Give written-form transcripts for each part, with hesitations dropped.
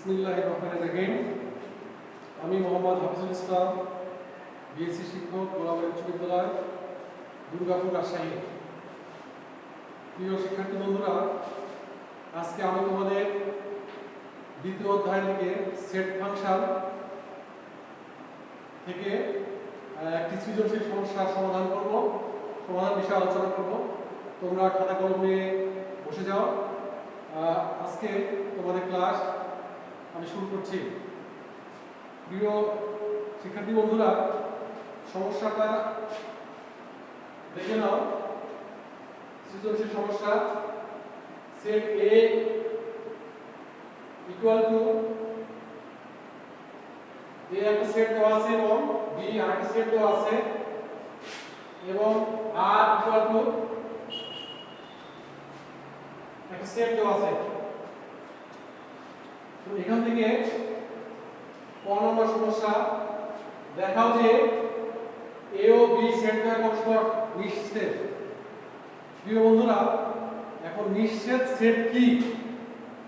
বিসমিল্লাহির রহমানির রহিম। আমি মোহাম্মদ হাফিজুল ইসলাম, বিএসসি শিক্ষক, গোলাবাড়ী উচ্চ বিদ্যালয়, দুর্গাপুর, রাজশাহী। প্রিয় শিক্ষার্থী বন্ধুরা, আজকে আমি তোমাদের দ্বিতীয় অধ্যায় থেকে সেট ফাংশন থেকে একটি সৃজনশীল সমস্যার সমাধান বিষয়ে আলোচনা করব। তোমরা খাতা কলম নিয়ে বসে যাও। আজকে তোমাদের ক্লাস আমি শুরু করছি। প্রিয় শিক্ষার্থী বন্ধুরা, সমস্যাটা দেখে নাও। সৃজনশীল সমস্যা, set A equal to A একটা সেট দেওয়া আছে এবং B আরেকটা সেট দেওয়া আছে এবং R ইকুয়াল টু একটা সেট দেওয়া আছে। তো এখান থেকে ক নম্বর সমস্যা, দেখাও যে A ও B সেট দ্বয় পরস্পর নিশ্ছেদ। প্রিয় বন্ধুরা, এখন নিশ্ছেদ সেট কি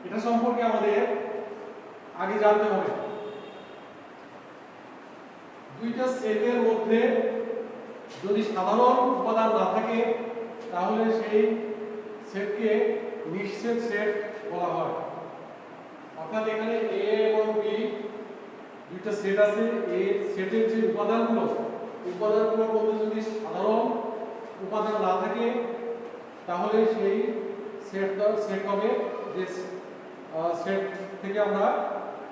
এটা সম্পর্কে আমাদের আগে জানতে হবে। দুইটা সেটের মধ্যে যদি সাধারণ উপাদান না থাকে তাহলে সেই সেটকে নিশ্ছেদ সেট বলা হয়। অর্থাৎ এখানে A এবং B দুইটা সেট আছে। এই সেটের যে উপাদানগুলোর মধ্যে যদি সাধারণ উপাদান না থাকে তাহলে সেই সেট হবে যে সেট থেকে আমরা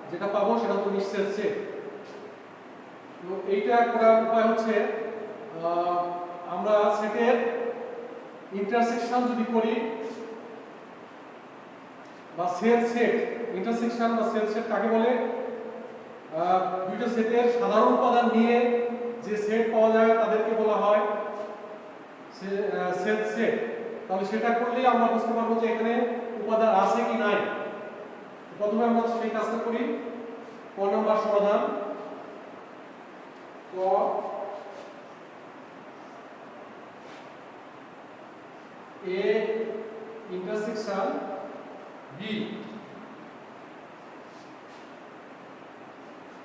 যেটা পাবো সেটা তো নিশ্ছেদ সেট। তো এইটা করার উপায় হচ্ছে আমরা সেটের ইন্টারসেকশন যদি করি বা সেট ইন্টারসেকশন বা সেট কাকে বলে? দুইটা সেটের সাধারণ উপাদান নিয়ে যে সেট পাওয়া যায় তাদেরকে বলা হয় সেট। তাহলে সেটা করলেই আমরা বুঝতে পারবো যে এখানে উপাদান আছে কি নাই। প্রথমে আমরা সেই কাজটা করি। ক নম্বর সমাধান, ক A intersection B।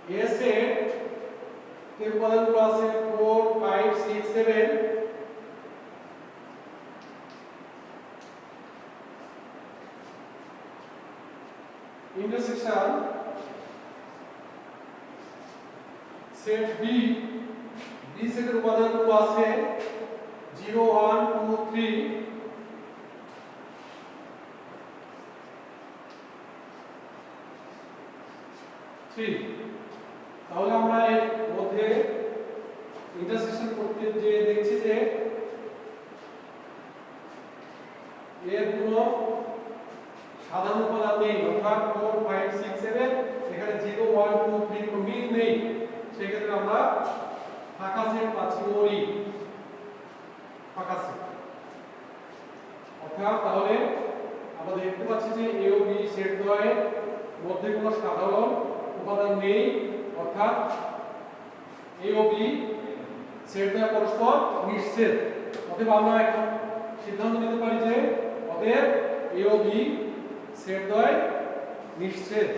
A set এর উপাদানগুলো আছে 4 5 6 7। ইন্টারসেকশন সেট B সেটের উপাদানগুলো আছে 0 1 2 3। তাহলে আমরা এর মধ্যে ইন্টারসেকশন করতে যে দেখছি যে এর কোনো সাধারণ উপাদান নেই, অর্থাৎ 4 5 6 7 এখানে 0 1 2 3 কোনো মিল নেই। সেই ক্ষেত্রে আমরা ফাঁকা সেট পাচ্ছি, ওই ফাঁকা সেট। অর্থাৎ তাহলে আমরা দেখতে পাচ্ছি যে A ও B সেট দ্বয়ের মধ্যে কোনো সাধারণ উপাদান নেই, অর্থাৎ A ও B সেট দ্বয় পরস্পর নিশ্ছেদ। অতএব আমরা এখন সিদ্ধান্ত নিতে পারি যে অতএব A ও B সেট দ্বয় নিশ্ছেদ।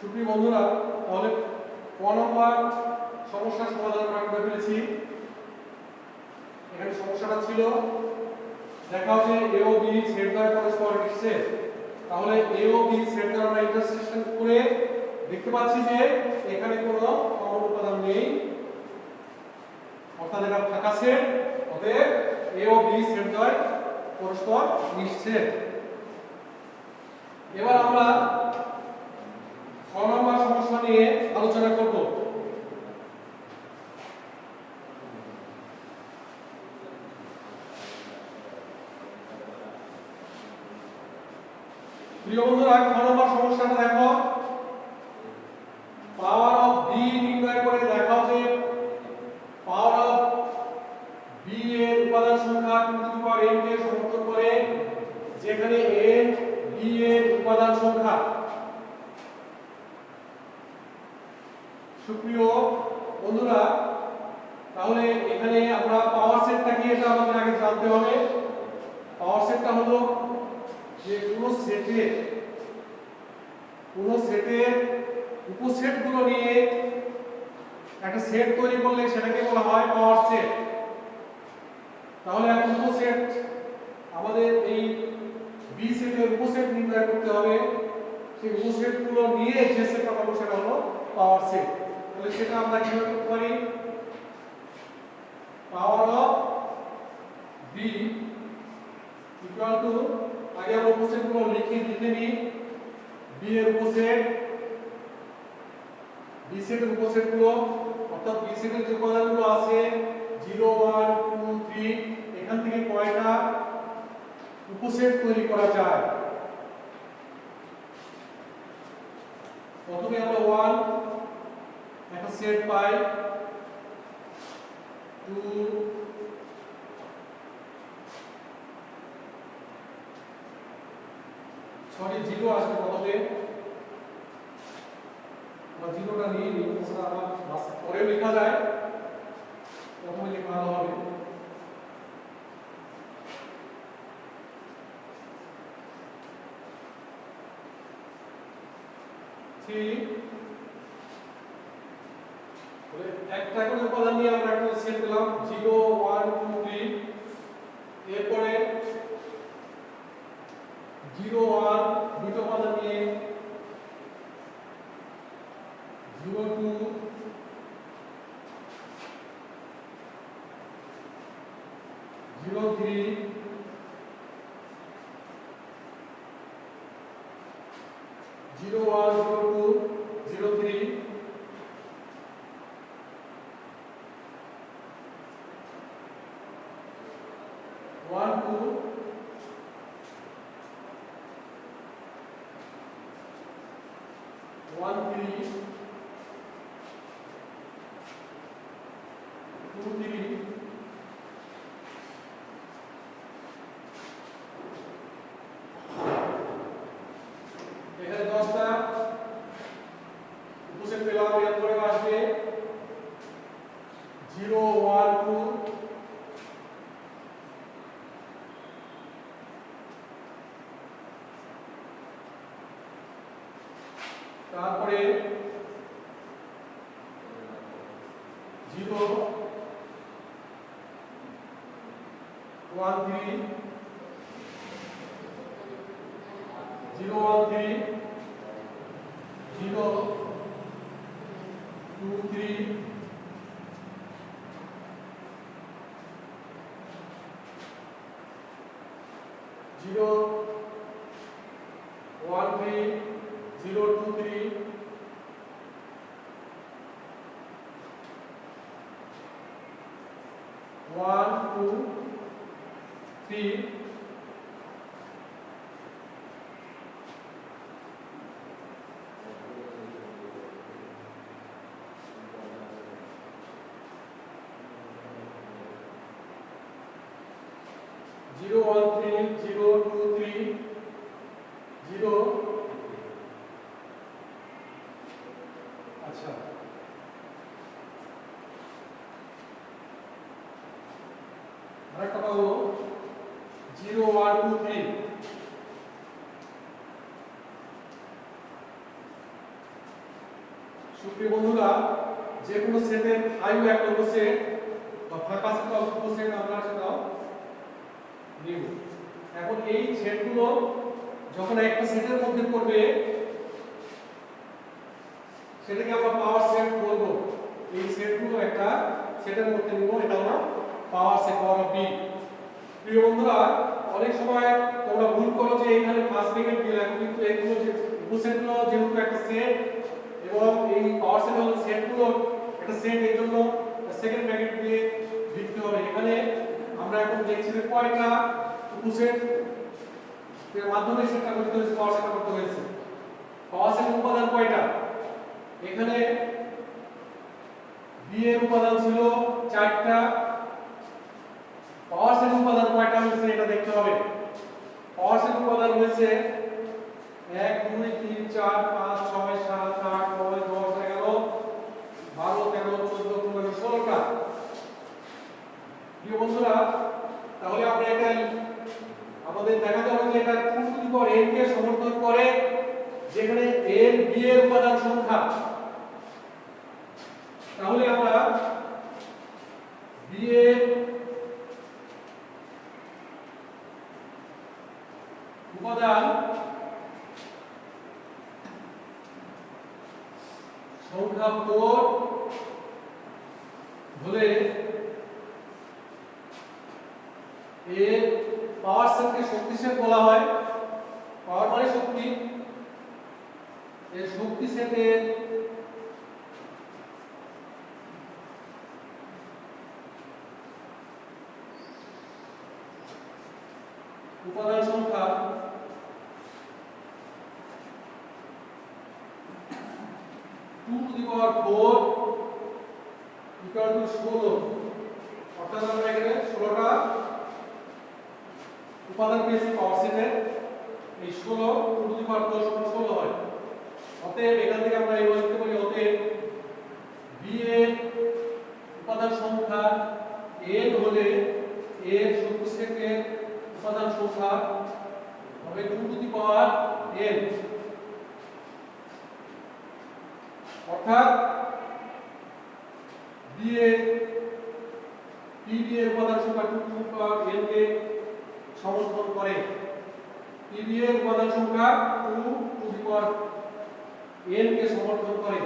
সুপ্রিয় বন্ধুরা, তাহলে ক নম্বর সমস্যার সমাধান আমরা করে ফেলেছি। এখানে সমস্যাটা ছিল দেখাও যে A ও B সেট দ্বয় পরস্পর নিশ্ছেদ। তাহলে A ও B সেট দ্বয় আমরা ইন্টারসেকশন করে দেখতে পাচ্ছি যে এখানে কোনো কমন উপাদান নেই, অর্থাৎ এটা ফাঁকা সেট। অতএব A ও B সেট দ্বয় পরস্পর নিশ্ছেদ। এবার আমরা খ নম্বর সমস্যা নিয়ে আলোচনা করব। প্রিয় বন্ধুরা, খ নম্বর সমস্যাটা দেখো, পাওয়ার অফ বি নির্ণয় করে দেখাও যে পাওয়ার অফ বি এর উপাদান সংখ্যা 2n কে সমর্থন করে, যেখানে n বি এর উপাদান সংখ্যা। সুপ্রিয় বন্ধুরা, তাহলে এখানে আমরা পাওয়ার সেটটা কি এটা আমাদের আগে জানতে হবে। পাওয়ার সেটটা হলো যে কোনো সেটের উপসেটগুলো নিয়ে একটা সেট তৈরি করলে সেটাকে বলা হয় পাওয়ার সেট। তাহলে এখন উপসেট, আমাদের এই বি সেটের উপসেট নির্ণয় করতে হবে। সেই উপসেটগুলো নিয়ে যে সেটটা পাবো সেটা হলো পাওয়ার সেট। তাহলে সেটা আমরা কিভাবে করতে পারি? Power of B equal to, আগে আমরা উপসেটগুলো লিখে নিই। বি এর উপসেট, বি সেটের উপসেটগুলো, অর্থাৎ বি সেটের যে উপাদানগুলো আছে 0 1 2 3, এখান থেকে কয়টা উপসেট তৈরি করা যায়? প্রথমে আমরা 1 একটা সেট পাই, 2 সরি 0 আসবে প্রথমে, আমরা 0টা নিয়ে নিই, সেটা আবার পরে লেখা যায়, প্রথমে লেখা ভালো হবে। একটা করে উপাদান নিয়ে আমরা একটা সেট পেলাম 0 1 2 3। এরপরে 0 1 দুটো উপাদান নিয়ে 0 2 0 3 0 1 0 2 0 3 1 2 1 3 2 3 এখানে 10টা উপসেট পেলাম। এরপরে আসবে 0 1 2 তারপরে 0 1 3 0 1 3 0 2 3 0 1 3 0 2 3 1 2 3 0 1 3 0 2 3 0। আচ্ছা, আরেকটা পাবো 0 1 2 3। সুপ্রিয় বন্ধুরা, যে কোনো সেটের ফাইভ একটা উপসেট বা ফাঁকা উপসেট আমরা সেটাও নিব। এখন এই সেটগুলো যখন একটা সেটের মধ্যে পড়বে সেটাকে আমরা পাওয়ার সেট বলবো। এই সেটগুলো একটা সেটের মধ্যে নিব, এটা হলো power set power of B. প্রিয় বন্ধুরা, অনেক সময় তোমরা ভুল করো যে এখানে ফার্স্ট ব্র্যাকেট দিয়ে লেখো, কিন্তু এগুলো যে উপসেটগুলো যেহেতু একটা সেট এবং এই পাওয়ার সেট হলো সেটগুলো একটা সেট, এর জন্য সেকেন্ড ব্র্যাকেট দিয়ে লিখতে হবে। এখানে আমরা এখন দেখছি যে কয়টা উপসেট এর মাধ্যমে সেটটা করতে হয়েছে, পাওয়ার সেটটা করতে হয়েছে। পাওয়ার সেটের উপাদান কয়টা? এখানে বি এর উপাদান ছিল 4টা। পাওয়ার সেটের উপাদান কয়টা হয়েছে এটা দেখতে হবে। পাওয়ার সেটের উপাদান হয়েছে 1 2 3 4 5 6 7 8 9 10 11 12 13 14 15 16টা। প্রিয় বন্ধুরা, তাহলে আমরা এটা আমাদের দেখাতে হবে যে এটা 2 টু দি পাওয়ার n কে সমর্থন করে, যেখানে n b এর উপাদান সংখ্যা। তাহলে আমরা b এর উপাদান সংখ্যা 4 হলে এর পাওয়ার সেটকে শক্তি সেট বলা হয়। পাওয়ার মানে শক্তি। এর শক্তি সেটের উপাদান সংখ্যা 2 to the power 4 equal to 16। অর্থাৎ আমরা এখানে 16টা উপাদান পেয়েছি পাওয়ার সেটের। এই 16 2 টু দি পাওয়ার 4 সমান 16 হয়। অতএব এখান থেকে আমরা এই বলতে পারি অতএব b এর উপাদান সংখ্যা n হলে এর শক্তি সেটের উপাদান সংখ্যা হবে 2 টু দি পাওয়ার n। অর্থাৎ b এর pb এর উপাদান সংখ্যা 2 টু দি পাওয়ার n কে সমর্থন করে। pb এর উপাদান সংখ্যা 2 টু দি পাওয়ার n কে সমর্থন করে।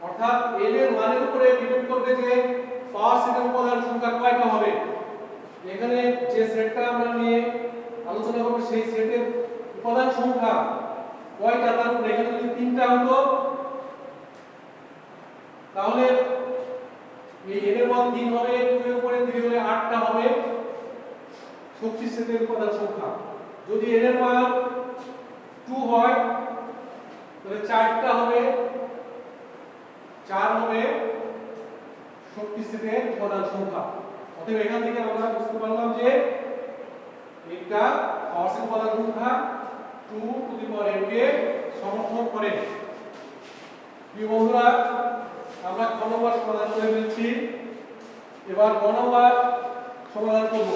অর্থাৎ n এর মানের উপরে ডিপেন্ড করবে যে পাওয়ার সেটের উপাদান সংখ্যা কয়টা হবে। এখানে যে সেটটা আমরা নিয়ে আলোচনা করব সেই সেটের উপাদান সংখ্যা কয়টা, তার উপরে এখানে যদি 3টা হতো তাহলে এই n এর মান 3 হবে, 2 এর উপরে 3 হলে 8টা হবে শক্তি সেটের উপাদান সংখ্যা। যদি n এর মান 2 হয় তাহলে 4টা হবে, 4 হবে শক্তি সেটের উপাদান সংখ্যা। অতএব এখান থেকে আমরা বুঝতে পারলাম যে এটা পাওয়ার সেট উপাদান সংখ্যা 2 টু দি পাওয়ার n কে সমর্থন করে। প্রিয় বন্ধুরা, আমরা ক নম্বর সমাধান করে ফেলছি। এবার গ নম্বর সমাধান করব।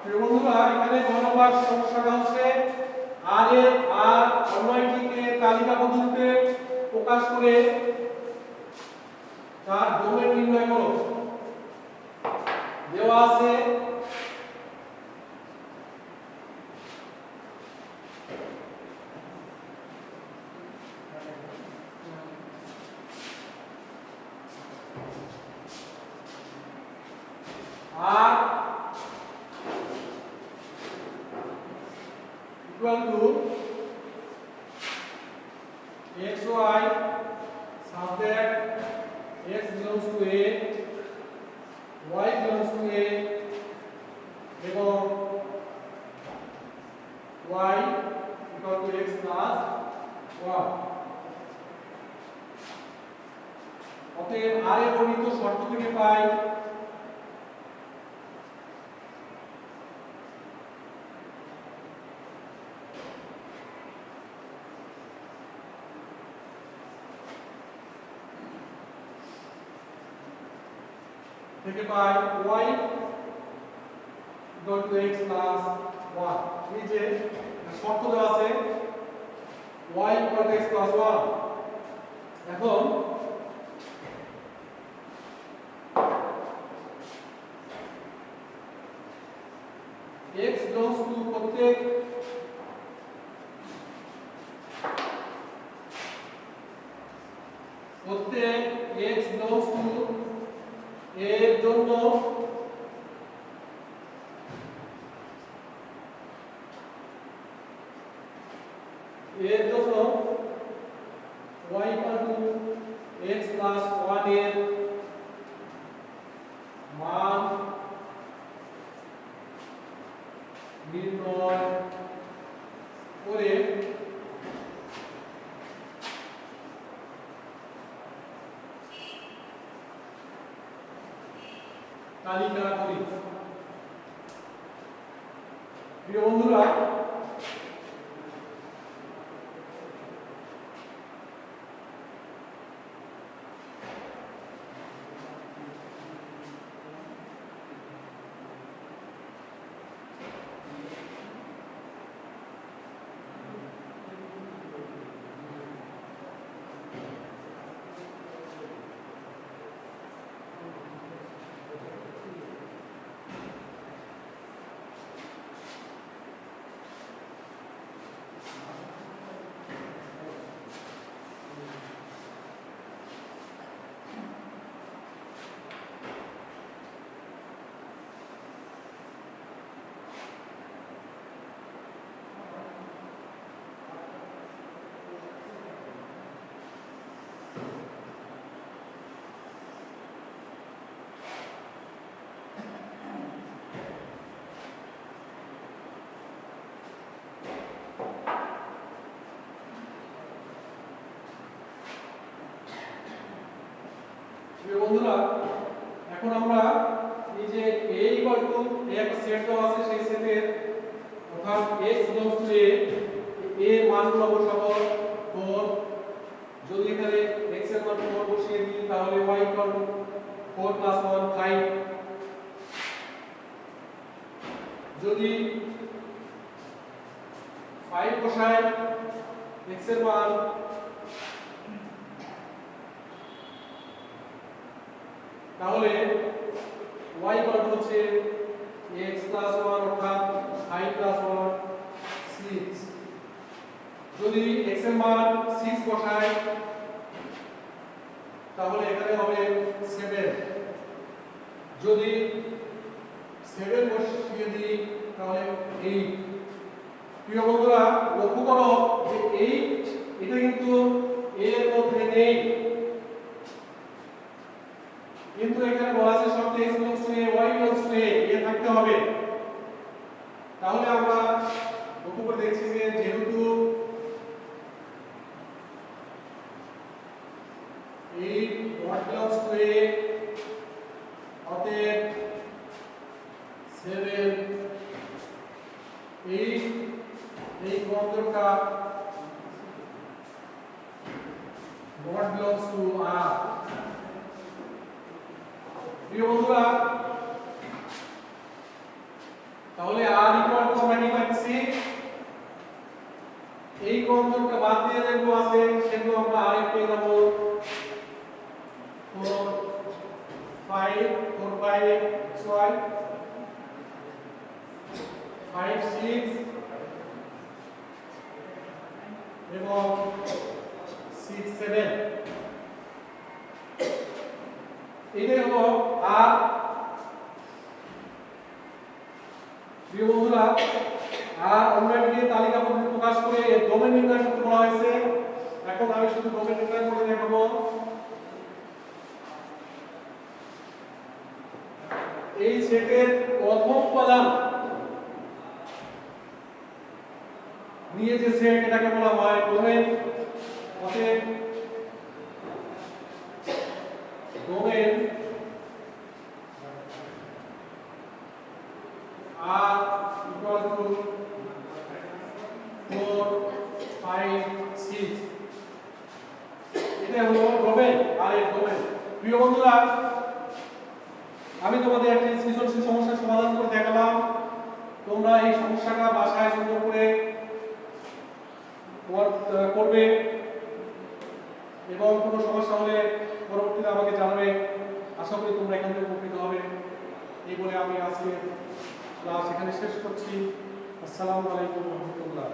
প্রিয় বন্ধুরা, এখানে গ নম্বর সমস্যাটা হচ্ছে r এর r অন্যটিকে তালিকা পদ্ধতিতে প্রকাশ করে তার ডোমেন নির্ণয় করো। দেওয়া আছে r equal to xy such that x belongs to a, y belongs to a এবং y equal to x plus 1। অতএব r এর বর্ণিত শর্ত থেকে পাই থেকে পাই y equal to x plus 1। এই যে শর্ত দেওয়া আছে y equal to x plus 1। এখন x belongs to প্রত্যেক x belongs to এর জন্য y equal to x plus 1 এর এর জন্য y x 1 এর মান নির্ণয় করে তালিকা করি। প্রিয় বন্ধুরা, এখন আমরা এই যে a ইকুয়াল টু একটা সেট দেওয়া আছে, সেই সেটের অর্থাৎ x বিলংস টু a এর মানগুলো বসাবো 4। যদি এখানে x এর মান 4 বসিয়ে দিই তাহলে y ইকুয়াল টু 4 প্লাস 1 5। যদি 5 বসাই x এর মান তাহলে y ইকুয়াল টু হচ্ছে x প্লাস 1 অর্থাৎ 5 প্লাস 1 6। যদি x এর মান 6 বসাই তাহলে এখানে হবে 7। যদি 7 বসিয়ে দিই তাহলে 8। প্রিয় বন্ধুরা, লক্ষ্য করো যে 8 এটা কিন্তু এর মধ্যে নেই, কিন্তু এখানে বলা আছে সব x belongs to a y belongs to a এ থাকতে হবে। তাহলে আমরা লক্ষ্য করে দেখছি যে যেহেতু 8 not belongs to a অতএব 7 8 এই ক্রমটা not belongs to r। প্রিয় বন্ধুরা, তাহলে r ইকুয়াল টু আমরা কি পাচ্ছি, এই ক্রমটা বাদ দিয়ে যেগুলো আছে সেগুলো আমরা r পেয়ে যাব 4 5 4 5 6 5 6 এবং 6 7। এটাই হলো আর। প্রিয় বন্ধুরা, আর আমরা এটিকে তালিকা পদ্ধতি প্রকাশ করে এর ডোমেন নির্ণয় করতে বলা হয়েছে। এখন আমি শুধু ডোমেন নির্ণয় করে দেখাবো। এই সেটের প্রথম উপাদান নিয়ে যে সেট এটাকে বলা হয় ডোমেন। অতএব ডোমেন r equal to 4 5 6। এটা হলো ডোমেন, আর এর ডোমেন। প্রিয় বন্ধুরা, আমি তোমাদের একটি সৃজনশীল সমস্যার সমাধান করে দেখালাম। তোমরা এই সমস্যাটা বাসায় সুন্দর করে করবে এবং কোনো সমস্যা হলে পরবর্তীতে আমাকে জানাবে। আশা করি তোমরা এখান থেকে উপকৃত হবে। এই বলে আমি আজকে ক্লাস এখানে শেষ করছি। আসসালামু আলাইকুম ওয়া রাহমাতুল্লাহ।